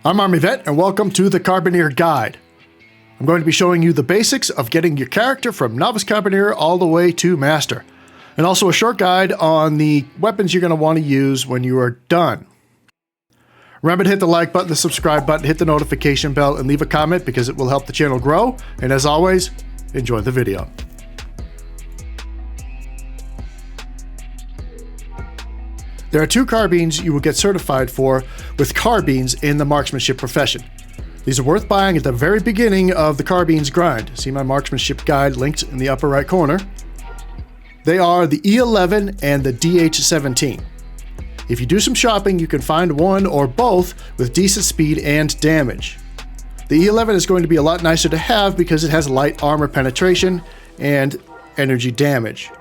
I'm Army Vet, and welcome to the Carbineer Guide. I'm going to be showing you the basics of getting your character from Novice Carbineer all the way to Master, and also a short guide on the weapons you're going to want to use when you are done. Remember to hit the like button, the subscribe button, hit the notification bell, and leave a comment because it will help the channel grow. And as always, enjoy the video. There are two carbines you will get certified for with carbines in the marksmanship profession. These are worth buying at the very beginning of the Carbine Grind. See my marksmanship guide linked in the upper right corner. They are the E11 and the DH17. If you do some shopping, you can find one or both with decent speed and damage. The E11 is going to be a lot nicer to have because it has light armor penetration and energy damage.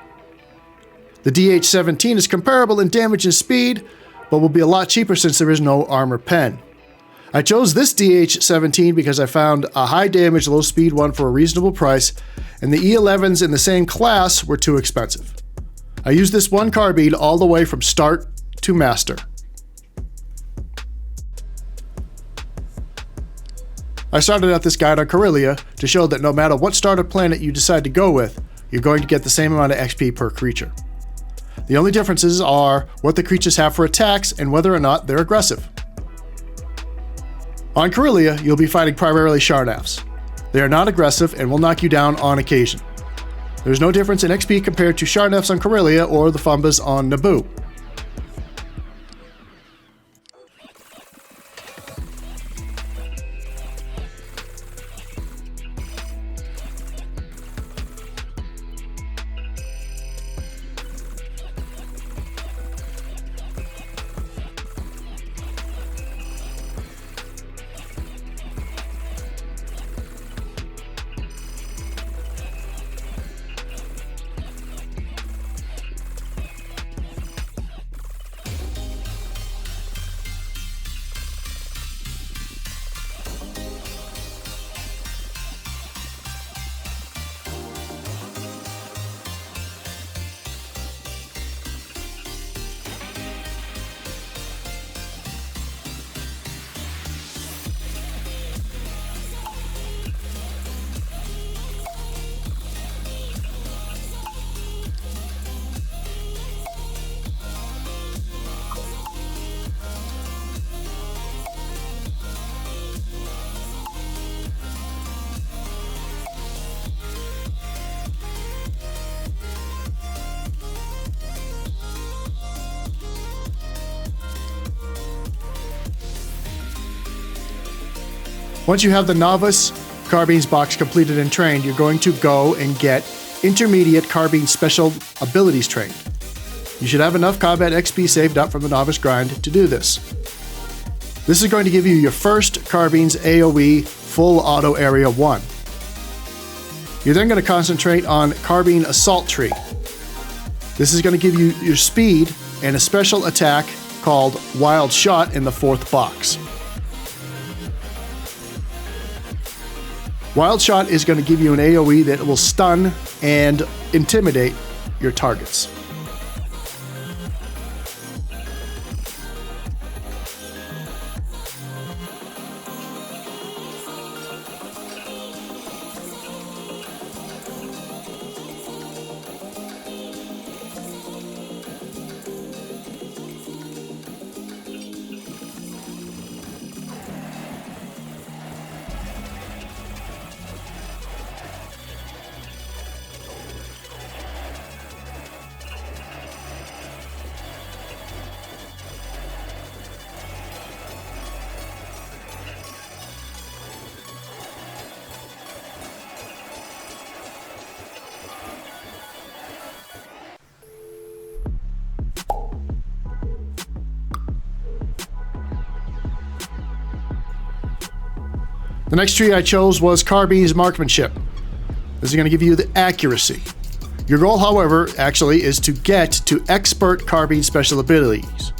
The DH17 is comparable in damage and speed, but will be a lot cheaper since there is no armor pen. I chose this DH17 because I found a high damage, low speed one for a reasonable price, and the E11s in the same class were too expensive. I used this one carbine all the way from start to master. I started out this guide on Corellia to show that no matter what starter planet you decide to go with, you're going to get the same amount of XP per creature. The only differences are what the creatures have for attacks and whether or not they're aggressive. On Corellia, you'll be fighting primarily Sharnafs. They are not aggressive and will knock you down on occasion. There's no difference in XP compared to Sharnafs on Corellia or the Fumbas on Naboo. Once you have the Novice Carbines box completed and trained, you're going to go and get Intermediate Carbine Special Abilities trained. You should have enough combat XP saved up from the Novice Grind to do this. This is going to give you your first Carbines AoE Full Auto Area 1. You're then going to concentrate on Carbine Assault Tree. This is going to give you your speed and a special attack called Wild Shot in the 4th box. Wild Shot is going to give you an AoE that will stun and intimidate your targets. The next tree I chose was Carbines Marksmanship. This is going to give you the accuracy. Your goal, however, actually is to get to Expert Carbine Special Abilities.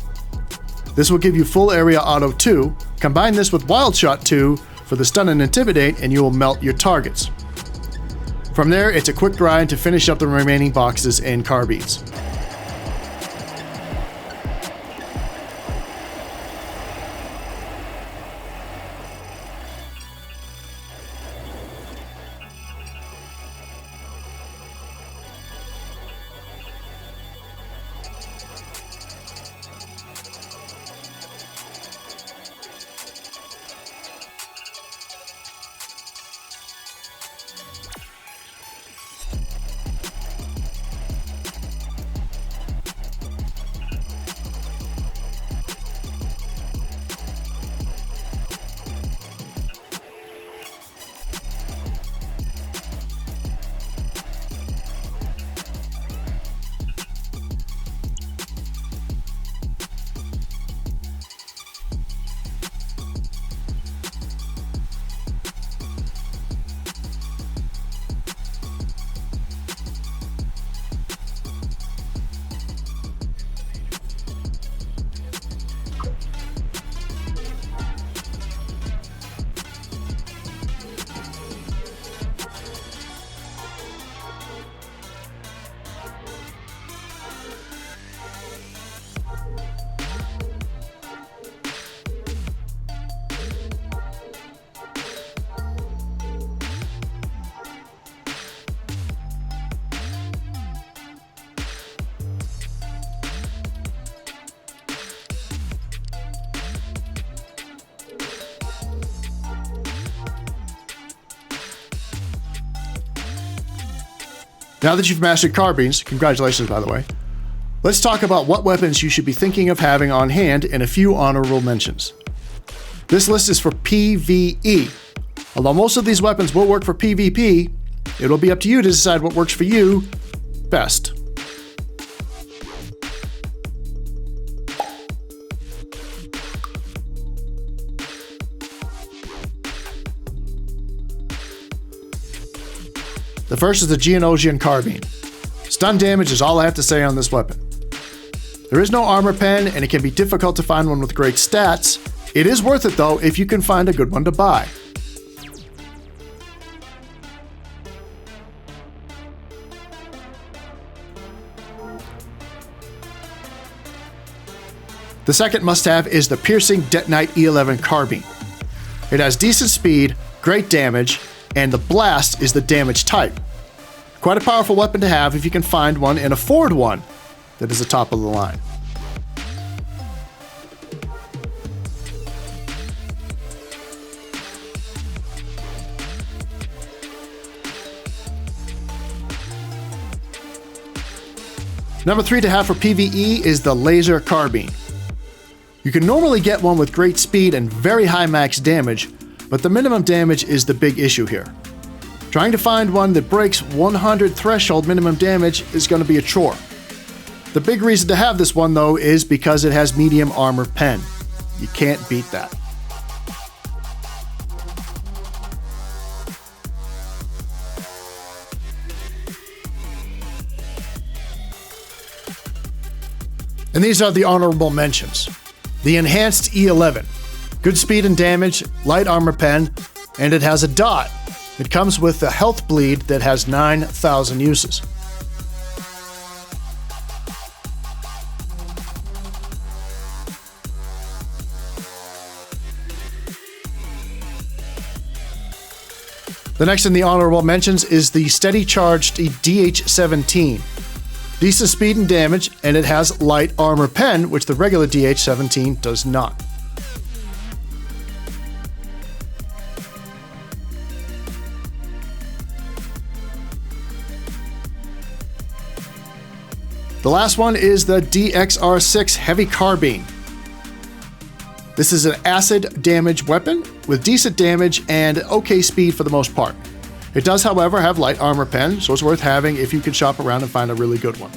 This will give you Full Area Auto 2. Combine this with Wild Shot 2 for the Stun and Intimidate, and you will melt your targets. From there, it's a quick grind to finish up the remaining boxes and carbines. Now that you've mastered carbines, congratulations by the way, let's talk about what weapons you should be thinking of having on hand and a few honorable mentions. This list is for PvE. Although most of these weapons will work for PvP, it'll be up to you to decide what works for you best. The first is the Geonosian Carbine. Stun damage is all I have to say on this weapon. There is no armor pen, and it can be difficult to find one with great stats. It is worth it though if you can find a good one to buy. The second must-have is the piercing Detonite E11 Carbine. It has decent speed, great damage, and the blast is the damage type. Quite a powerful weapon to have if you can find one and afford one that is the top of the line. Number 3 to have for PvE is the Laser Carbine. You can normally get one with great speed and very high max damage, but the minimum damage is the big issue here. Trying to find one that breaks 100 threshold minimum damage is going to be a chore. The big reason to have this one though is because it has medium armor pen. You can't beat that. And these are the honorable mentions. The Enhanced E11. Good speed and damage, light armor pen, and it has a dot. It comes with a health bleed that has 9,000 uses. The next in the honorable mentions is the Steady Charged DH-17. Decent speed and damage, and it has light armor pen, which the regular DH-17 does not. The last one is the DXR6 Heavy Carbine. This is an acid damage weapon with decent damage and okay speed for the most part. It does, however, have light armor pen, so it's worth having if you can shop around and find a really good one.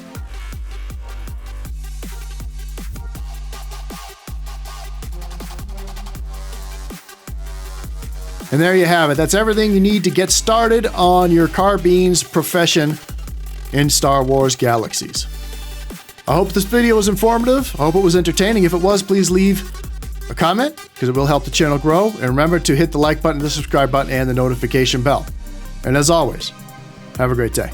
And there you have it. That's everything you need to get started on your carbines profession in Star Wars Galaxies. I hope this video was informative. I hope it was entertaining. If it was, please leave a comment because it will help the channel grow. And remember to hit the like button, the subscribe button, and the notification bell. And as always, have a great day.